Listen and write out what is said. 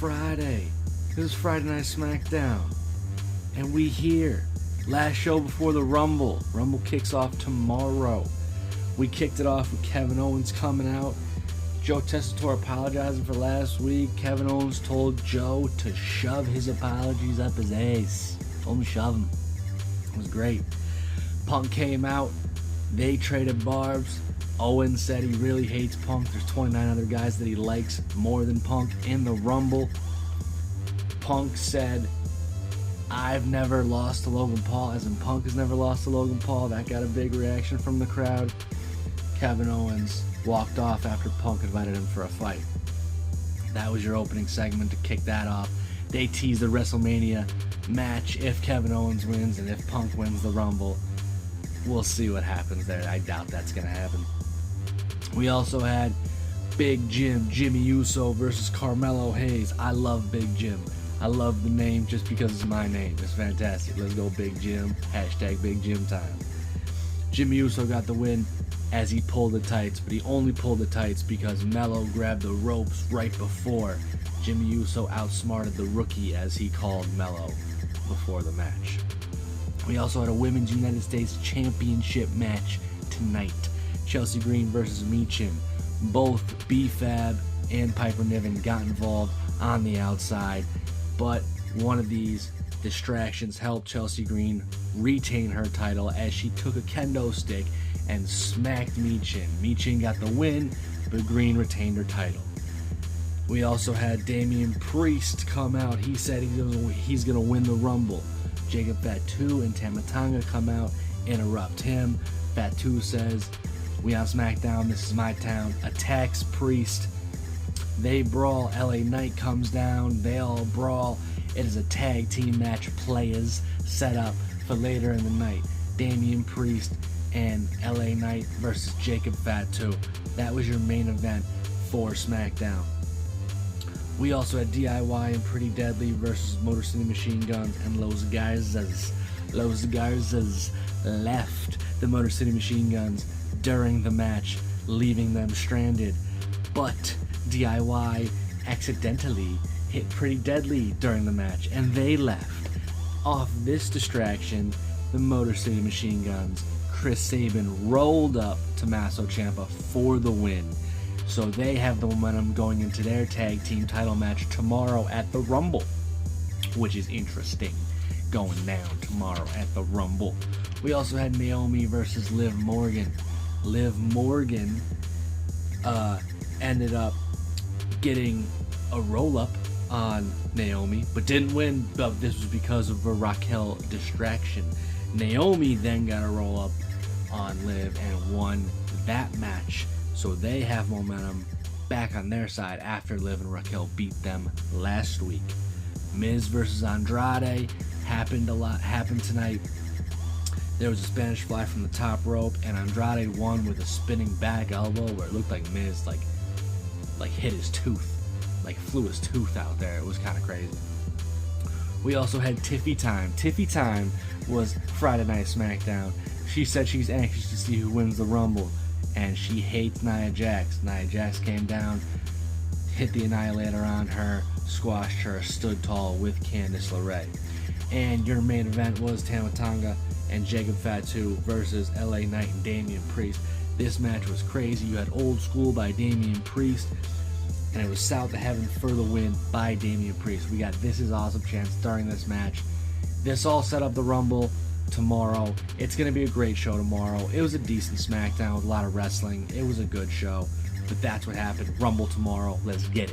Friday. This is Friday Night Smackdown. And we here. Last show before the Rumble. Rumble kicks off tomorrow. We kicked it off with Kevin Owens coming out. Joe Tessitore apologizing for last week. Kevin Owens told Joe to shove his apologies up his ass. Told him to shove them. It was great. Punk came out. They traded barbs. Owens said he really hates Punk. There's 29 other guys that he likes more than Punk in the Rumble. Punk said, I've never lost to Logan Paul, as in Punk has never lost to Logan Paul. That got a big reaction from the crowd. Kevin Owens walked off after Punk invited him for a fight. That was your opening segment to kick that off. They teased the WrestleMania match if Kevin Owens wins and if Punk wins the Rumble. We'll see what happens there. I doubt that's going to happen. We also had Big Jim, Jimmy Uso versus Carmelo Hayes. I love Big Jim. I love the name just because it's my name. It's fantastic. Let's go Big Jim. Hashtag Big Jim time. Jimmy Uso got the win as he pulled the tights, but he only pulled the tights because Melo grabbed the ropes right before. Jimmy Uso outsmarted the rookie, as he called Melo, before the match. We also had a Women's United States Championship match tonight. Chelsea Green versus Michin. Both B-Fab and Piper Niven got involved on the outside, but one of these distractions helped Chelsea Green retain her title as she took a kendo stick and smacked Michin. Michin got the win, but Green retained her title. We also had Damian Priest come out. He said he's going to win the Rumble. Jacob Fatu and Tama Tonga come out, interrupt him. Fatu says, we on SmackDown, this is my town. Attacks Priest. They brawl. LA Knight comes down. They all brawl. It is a tag team match, players, set up for later in the night. Damian Priest and LA Knight versus Jacob Fatu. That was your main event for SmackDown. We also had DIY and Pretty Deadly versus Motor City Machine Guns and Los Garzas. Los Garzas left the Motor City Machine Guns during the match, leaving them stranded. But DIY accidentally hit Pretty Deadly during the match, and they left. Off this distraction, the Motor City Machine Guns, Chris Sabin, rolled up Tommaso Ciampa for the win. So they have the momentum going into their tag team title match tomorrow at the Rumble, which is interesting, going down tomorrow at the Rumble. We also had Naomi versus Liv Morgan. Liv Morgan ended up getting a roll-up on Naomi, but didn't win. But this was because of a Raquel distraction. Naomi then got a roll-up on Liv and won that match. So they have momentum back on their side after Liv and Raquel beat them last week. Miz versus Andrade happened tonight. There was a Spanish fly from the top rope, and Andrade won with a spinning back elbow where it looked like Miz like hit his tooth, like flew his tooth out there. It was kind of crazy. We also had Tiffy Time. Tiffy Time was Friday Night SmackDown. She said she's anxious to see who wins the Rumble, and she hates Nia Jax. Nia Jax came down, hit the Annihilator on her, squashed her, stood tall with Candice LeRae. And your main event was Tama Tonga and Jacob Fatu versus LA Knight and Damian Priest. This match was crazy. You had Old School by Damian Priest, and it was South of Heaven for the win by Damian Priest. We got This Is Awesome chants during this match. This all set up the Rumble tomorrow. It's going to be a great show tomorrow. It was a decent SmackDown with a lot of wrestling. It was a good show, but that's what happened. Rumble tomorrow. Let's get it.